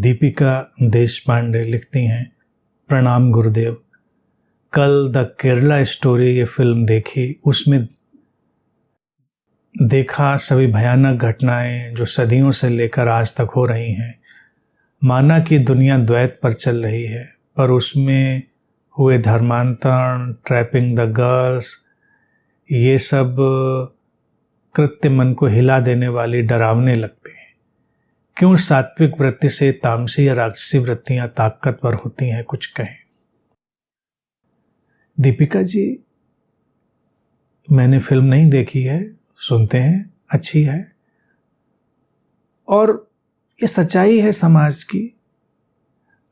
दीपिका देशपांडे लिखती हैं, प्रणाम गुरुदेव। कल द केरला स्टोरी ये फिल्म देखी, उसमें देखा सभी भयानक घटनाएं जो सदियों से लेकर आज तक हो रही हैं। माना कि दुनिया द्वैत पर चल रही है, पर उसमें हुए धर्मांतरण, ट्रैपिंग द गर्ल्स, ये सब कृत्य मन को हिला देने वाली डरावने लगते हैं। क्यों सात्विक वृत्ति से तामसी या राक्षसी वृत्तियां ताकतवर होती हैं, कुछ कहें। दीपिका जी, मैंने फिल्म नहीं देखी है, सुनते हैं अच्छी है, और ये सच्चाई है समाज की।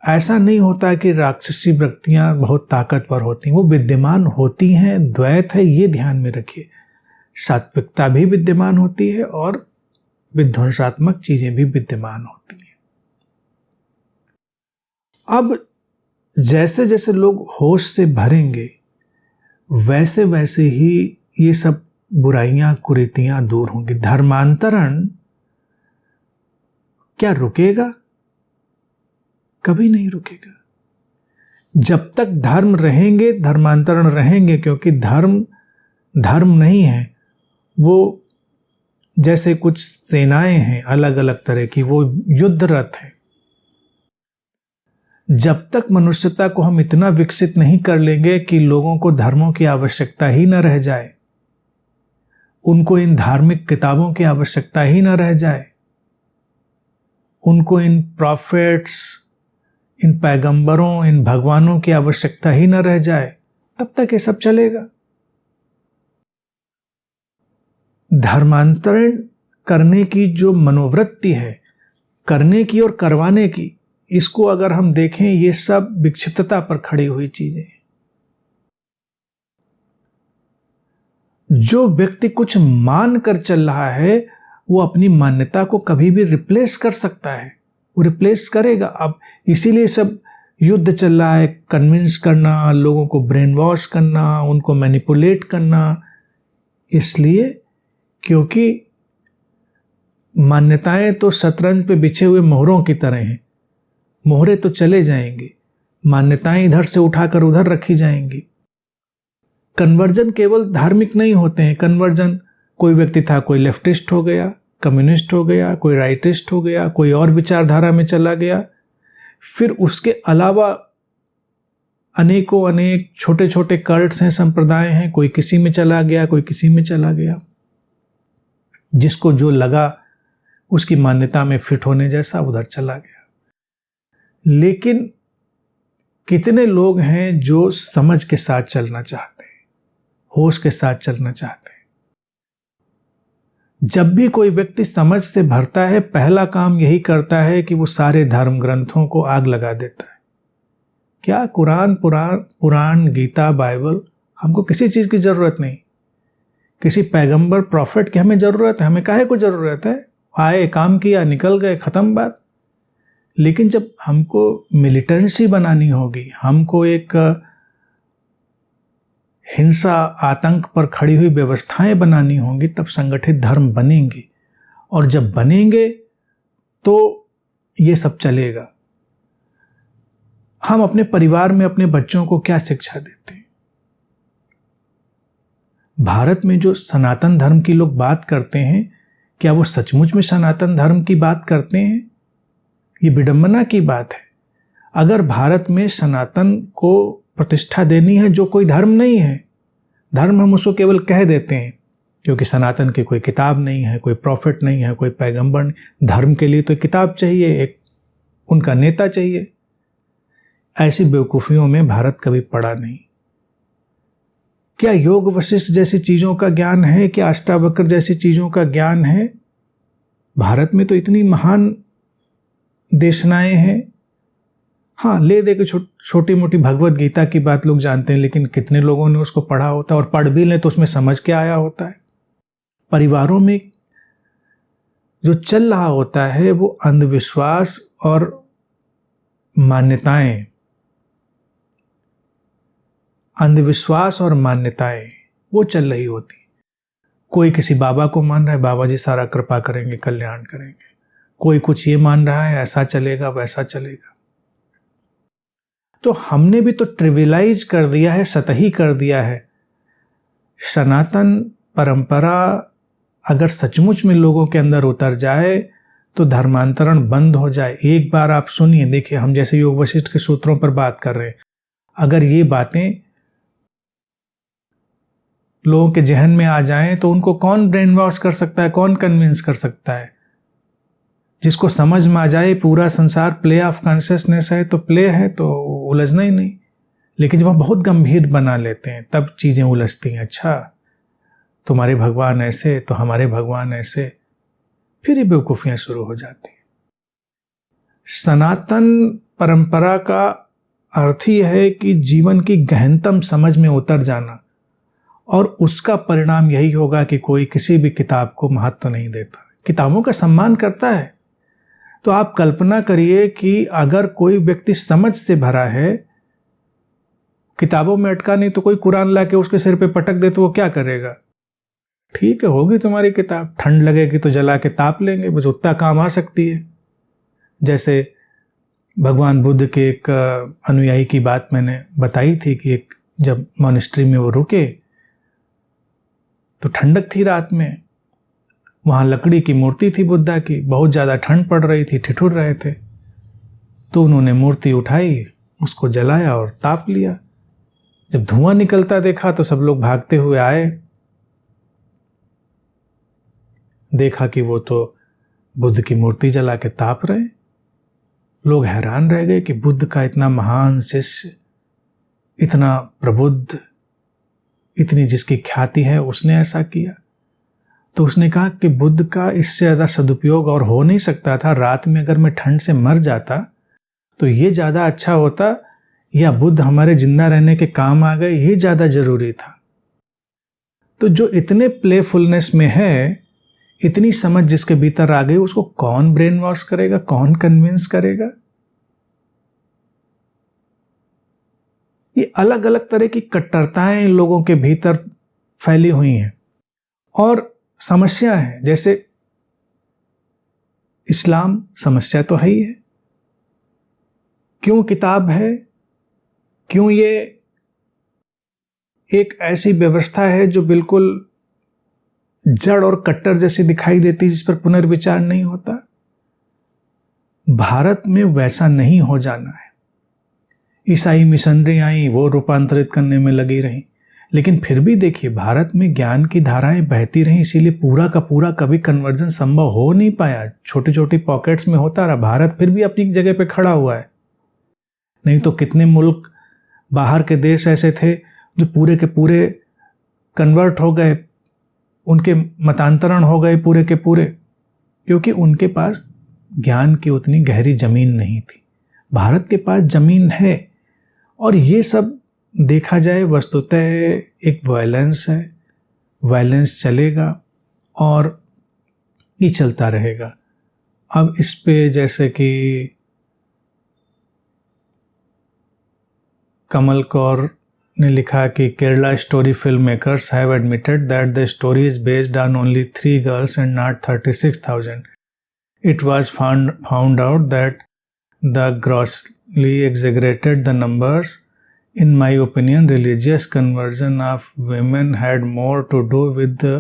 ऐसा नहीं होता कि राक्षसी वृत्तियां बहुत ताकतवर होती हैं, वो विद्यमान होती हैं, द्वैत है, ये ध्यान में रखिए। सात्विकता भी विद्यमान होती है और विध्वंसात्मक चीजें भी विद्यमान होती हैं। अब जैसे जैसे लोग होश से भरेंगे, वैसे वैसे ही ये सब बुराइयां कुरीतियां दूर होंगी। धर्मांतरण क्या रुकेगा? कभी नहीं रुकेगा। जब तक धर्म रहेंगे, धर्मांतरण रहेंगे, क्योंकि धर्म नहीं है। वो जैसे कुछ सेनाएं हैं अलग अलग तरह की, वो युद्धरत है। जब तक मनुष्यता को हम इतना विकसित नहीं कर लेंगे कि लोगों को धर्मों की आवश्यकता ही न रह जाए, उनको इन धार्मिक किताबों की आवश्यकता ही न रह जाए, उनको इन प्रॉफिट्स, इन पैगंबरों, इन भगवानों की आवश्यकता ही न रह जाए, तब तक ये सब चलेगा। धर्मांतरण करने की जो मनोवृत्ति है, करने की और करवाने की, इसको अगर हम देखें, ये सब विक्षिप्तता पर खड़ी हुई चीजें। जो व्यक्ति कुछ मान कर चल रहा है, वो अपनी मान्यता को कभी भी रिप्लेस कर सकता है, वो रिप्लेस करेगा। अब इसीलिए सब युद्ध चल रहा है, कन्विंस करना, लोगों को ब्रेन वॉश करना, उनको मैनिपुलेट करना, इसलिए क्योंकि मान्यताएं तो शतरंज पे बिछे हुए मोहरों की तरह हैं। मोहरे तो चले जाएंगे, मान्यताएं इधर से उठाकर उधर रखी जाएंगी। कन्वर्जन केवल धार्मिक नहीं होते हैं। कन्वर्जन, कोई व्यक्ति था, कोई लेफ्टिस्ट हो गया, कम्युनिस्ट हो गया, कोई राइटिस्ट हो गया, कोई और विचारधारा में चला गया। फिर उसके अलावा अनेक छोटे छोटे कल्ट्स हैं, संप्रदाय हैं, कोई किसी में चला गया, कोई किसी में चला गया। जिसको जो लगा उसकी मान्यता में फिट होने जैसा उधर चला गया। लेकिन कितने लोग हैं जो समझ के साथ चलना चाहते हैं, होश के साथ चलना चाहते हैं। जब भी कोई व्यक्ति समझ से भरता है, पहला काम यही करता है कि वो सारे धर्म ग्रंथों को आग लगा देता है। क्या कुरान, पुराण, गीता, बाइबल, हमको किसी चीज की जरूरत नहीं। किसी पैगंबर, प्रॉफिट की हमें जरूरत है? हमें काहे को जरूरत है? आए, काम किया, निकल गए, खत्म बात। लेकिन जब हमको मिलिटेंसी बनानी होगी, हमको एक हिंसा, आतंक पर खड़ी हुई व्यवस्थाएं बनानी होंगी, तब संगठित धर्म बनेंगे। और जब बनेंगे तो ये सब चलेगा। हम अपने परिवार में अपने बच्चों को क्या शिक्षा देते हैं? भारत में जो सनातन धर्म की लोग बात करते हैं, क्या वो सचमुच में सनातन धर्म की बात करते हैं? ये विडंबना की बात है। अगर भारत में सनातन को प्रतिष्ठा देनी है, जो कोई धर्म नहीं है, धर्म हम उसको केवल कह देते हैं, क्योंकि सनातन की कोई किताब नहीं है, कोई प्रॉफिट नहीं है, कोई पैगंबर नहीं। धर्म के लिए तो किताब चाहिए, एक उनका नेता चाहिए। ऐसी बेवकूफियों में भारत कभी पड़ा नहीं। क्या योग वशिष्ठ जैसी चीजों का ज्ञान है? क्या अष्टावक्र जैसी चीजों का ज्ञान है? भारत में तो इतनी महान देशनाएं हैं। हाँ, ले दे के छोटी मोटी भगवत गीता की बात लोग जानते हैं, लेकिन कितने लोगों ने उसको पढ़ा होता है? और पढ़ भी लें तो उसमें समझ के आया होता है? परिवारों में जो चल रहा होता है वो अंधविश्वास और मान्यताएं, अंधविश्वास और मान्यताएं वो चल रही होती। कोई किसी बाबा को मान रहा है, बाबा जी सारा कृपा करेंगे, कल्याण करेंगे। कोई कुछ ये मान रहा है, ऐसा चलेगा वैसा चलेगा। तो हमने भी तो ट्रिविलाइज कर दिया है, सतही कर दिया है। सनातन परंपरा अगर सचमुच में लोगों के अंदर उतर जाए तो धर्मांतरण बंद हो जाए। एक बार आप सुनिए, देखिए हम जैसे योग वशिष्ठ के सूत्रों पर बात कर रहे हैं, अगर ये बातें लोगों के जहन में आ जाएं तो उनको कौन ब्रेन वॉश कर सकता है, कौन कन्विंस कर सकता है? जिसको समझ में आ जाए पूरा संसार प्ले ऑफ कॉन्शियसनेस है तो प्ले है, तो उलझना ही नहीं। लेकिन जब हम बहुत गंभीर बना लेते हैं तब चीजें उलझती हैं। अच्छा, तुम्हारे भगवान ऐसे तो हमारे भगवान ऐसे, फिर ये बेवकूफियां शुरू हो जाती हैं। सनातन परंपरा का अर्थ ही है कि जीवन की गहनतम समझ में उतर जाना, और उसका परिणाम यही होगा कि कोई किसी भी किताब को महत्व नहीं देता, किताबों का सम्मान करता है। तो आप कल्पना करिए कि अगर कोई व्यक्ति समझ से भरा है, किताबों में अटका नहीं, तो कोई कुरान लाके उसके सिर पे पटक दे तो वो क्या करेगा? ठीक है, होगी तुम्हारी किताब, ठंड लगेगी तो जला के ताप लेंगे, बस उतना काम आ सकती है। जैसे भगवान बुद्ध के एक अनुयायी की बात मैंने बताई थी कि एक जब मॉनेस्ट्री में वो रुके तो ठंडक थी रात में, वहाँ लकड़ी की मूर्ति थी बुद्धा की, बहुत ज़्यादा ठंड पड़ रही थी, ठिठुर रहे थे। तो उन्होंने मूर्ति उठाई, उसको जलाया और ताप लिया। जब धुआं निकलता देखा तो सब लोग भागते हुए आए, देखा कि वो तो बुद्ध की मूर्ति जला के ताप रहे। लोग हैरान रह गए कि बुद्ध का इतना महान शिष्य, इतना प्रबुद्ध, इतनी जिसकी ख्याति है, उसने ऐसा किया। तो उसने कहा कि बुद्ध का इससे ज़्यादा सदुपयोग और हो नहीं सकता था। रात में अगर मैं ठंड से मर जाता तो ये ज़्यादा अच्छा होता, या बुद्ध हमारे जिंदा रहने के काम आ गए, ये ज़्यादा जरूरी था। तो जो इतने प्लेफुलनेस में है, इतनी समझ जिसके भीतर आ गई, उसको कौन ब्रेन वॉश करेगा, कौन कन्विंस करेगा? ये अलग अलग तरह की कट्टरताएं लोगों के भीतर फैली हुई हैं और समस्या है। जैसे इस्लाम समस्या तो है ही है, क्यों किताब है, क्यों ये एक ऐसी व्यवस्था है जो बिल्कुल जड़ और कट्टर जैसी दिखाई देती, जिस पर पुनर्विचार नहीं होता। भारत में वैसा नहीं हो जाना है। ईसाई मिशनरी आई, वो रूपांतरित करने में लगी रही, लेकिन फिर भी देखिए भारत में ज्ञान की धाराएं बहती रही, इसीलिए पूरा का पूरा कभी कन्वर्जन संभव हो नहीं पाया। छोटी छोटी पॉकेट्स में होता रहा। भारत फिर भी अपनी जगह पे खड़ा हुआ है। नहीं तो कितने मुल्क बाहर के देश ऐसे थे जो पूरे के पूरे कन्वर्ट हो गए, उनके मतांतरण हो गए पूरे के पूरे, क्योंकि उनके पास ज्ञान की उतनी गहरी जमीन नहीं थी। भारत के पास जमीन है, और ये सब देखा जाए वस्तुतः एक वायलेंस है। वायलेंस चलेगा और ये चलता रहेगा। अब इस पे जैसे कि कमल कौर ने लिखा कि Kerala story film makers have admitted that the story is based on only 3 girls and not 36,000. It was found out that the grossly exaggerated the numbers. In my opinion, religious conversion of women had more to do with the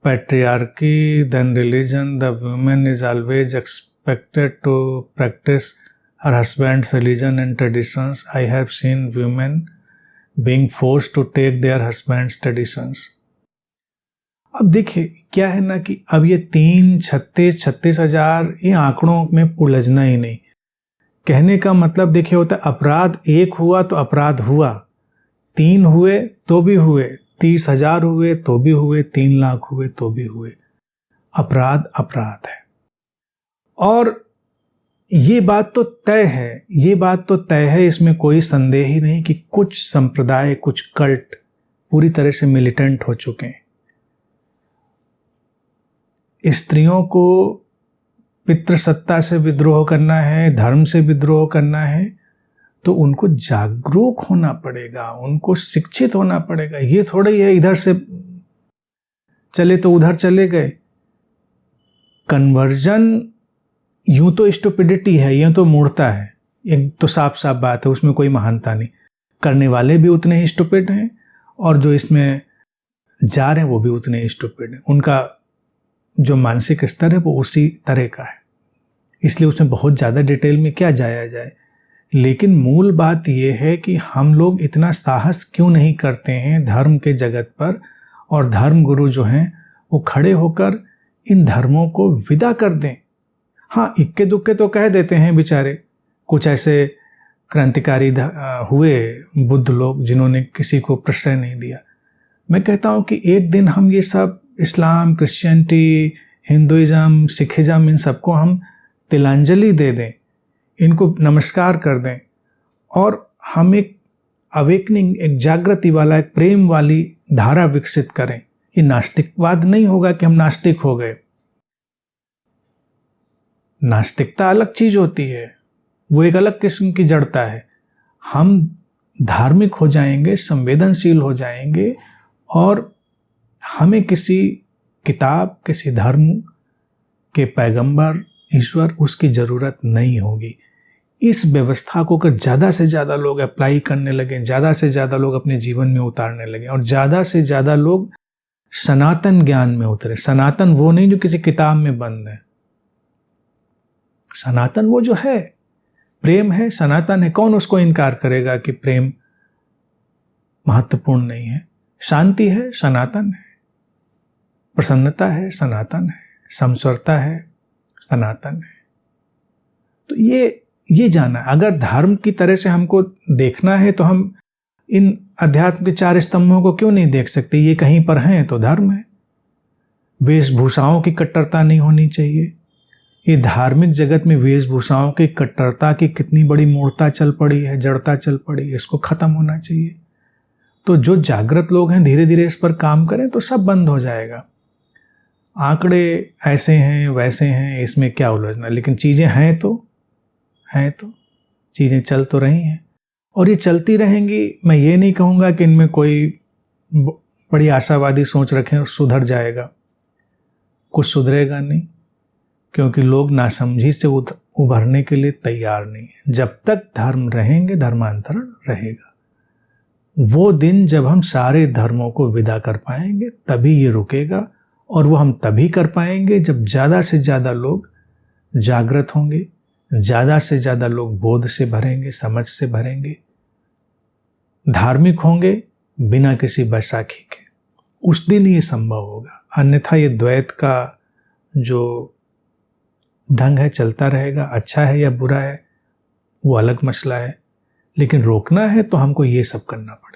patriarchy than religion. The woman is always expected to practice her husband's religion and traditions. I have seen women being forced to take their husband's traditions. अब देखिए क्या है ना कि अब ये 36,000 ये आंकड़ों में उलझना ही नहीं। कहने का मतलब देखिए होता है, अपराध एक हुआ तो अपराध हुआ, 3 हुए तो भी हुए, 30,000 हुए तो भी हुए, 3 लाख हुए तो भी हुए। अपराध अपराध है। और ये बात तो तय है, ये बात तो तय है, इसमें कोई संदेह ही नहीं कि कुछ संप्रदाय, कुछ कल्ट पूरी तरह से मिलिटेंट हो चुके हैं। स्त्रियों को पितृसत्ता से विद्रोह करना है, धर्म से विद्रोह करना है, तो उनको जागरूक होना पड़ेगा, उनको शिक्षित होना पड़ेगा। ये थोड़ा ही है इधर से चले तो उधर चले गए। कन्वर्जन यूं तो स्टुपिडिटी है, यूं तो मूर्खता है, एक तो साफ साफ बात है, उसमें कोई महानता नहीं। करने वाले भी उतने ही स्टुपिड हैं और जो इसमें जा रहे हैं वो भी उतने ही स्टुपिड हैं। उनका जो मानसिक स्तर है वो उसी तरह का है, इसलिए उसमें बहुत ज़्यादा डिटेल में क्या जाया जाए। लेकिन मूल बात यह है कि हम लोग इतना साहस क्यों नहीं करते हैं धर्म के जगत पर, और धर्म गुरु जो हैं वो खड़े होकर इन धर्मों को विदा कर दें। हाँ, इक्के दुक्के तो कह देते हैं बेचारे, कुछ ऐसे क्रांतिकारी हुए बुद्ध लोग जिन्होंने किसी को प्रश्रय नहीं दिया। मैं कहता हूँ कि एक दिन हम ये सब इस्लाम, क्रिश्चियनिटी, हिंदुइज्म, सिखिज्म, इन सबको हम तिलांजलि दे दें, इनको नमस्कार कर दें और हम एक अवेकनिंग, एक जागृति वाला, एक प्रेम वाली धारा विकसित करें। ये नास्तिकवाद नहीं होगा कि हम नास्तिक हो गए। नास्तिकता अलग चीज होती है, वो एक अलग किस्म की जड़ता है। हम धार्मिक हो जाएंगे, संवेदनशील हो जाएंगे और हमें किसी किताब, किसी धर्म के पैगंबर, ईश्वर, उसकी जरूरत नहीं होगी। इस व्यवस्था को अगर ज़्यादा से ज़्यादा लोग अप्लाई करने लगें, ज़्यादा से ज़्यादा लोग अपने जीवन में उतारने लगें और ज़्यादा से ज़्यादा लोग सनातन ज्ञान में उतरे। सनातन वो नहीं जो किसी किताब में बंद है, सनातन वो जो है, प्रेम है, सनातन है। कौन उसको इनकार करेगा कि प्रेम महत्वपूर्ण नहीं है? शांति है, सनातन है। प्रसन्नता है, सनातन है। समस्वरता है, सनातन है। तो ये जाना, अगर धर्म की तरह से हमको देखना है तो हम इन अध्यात्म के 4 स्तंभों को क्यों नहीं देख सकते? ये कहीं पर हैं तो धर्म है। वेशभूषाओं की कट्टरता नहीं होनी चाहिए। ये धार्मिक जगत में वेशभूषाओं की कट्टरता की कितनी बड़ी मूर्खता चल पड़ी है, जड़ता चल पड़ी है, इसको खत्म होना चाहिए। तो जो जागृत लोग हैं धीरे धीरे इस पर काम करें तो सब बंद हो जाएगा। आंकड़े ऐसे हैं, वैसे हैं, इसमें क्या उलझना, लेकिन चीज़ें हैं तो चीज़ें चल तो रही हैं और ये चलती रहेंगी। मैं ये नहीं कहूँगा कि इनमें कोई बड़ी आशावादी सोच रखें और सुधर जाएगा, कुछ सुधरेगा नहीं, क्योंकि लोग नासमझी से उभरने के लिए तैयार नहीं है। जब तक धर्म रहेंगे धर्मांतरण रहेगा। वो दिन जब हम सारे धर्मों को विदा कर पाएंगे तभी ये रुकेगा, और वो हम तभी कर पाएंगे जब ज़्यादा से ज़्यादा लोग जागृत होंगे, ज़्यादा से ज़्यादा लोग बोध से भरेंगे, समझ से भरेंगे, धार्मिक होंगे बिना किसी बैसाखी के। उस दिन ये संभव होगा। अन्यथा ये द्वैत का जो ढंग है चलता रहेगा। अच्छा है या बुरा है वो अलग मसला है, लेकिन रोकना है तो हमको ये सब करना पड़ेगा।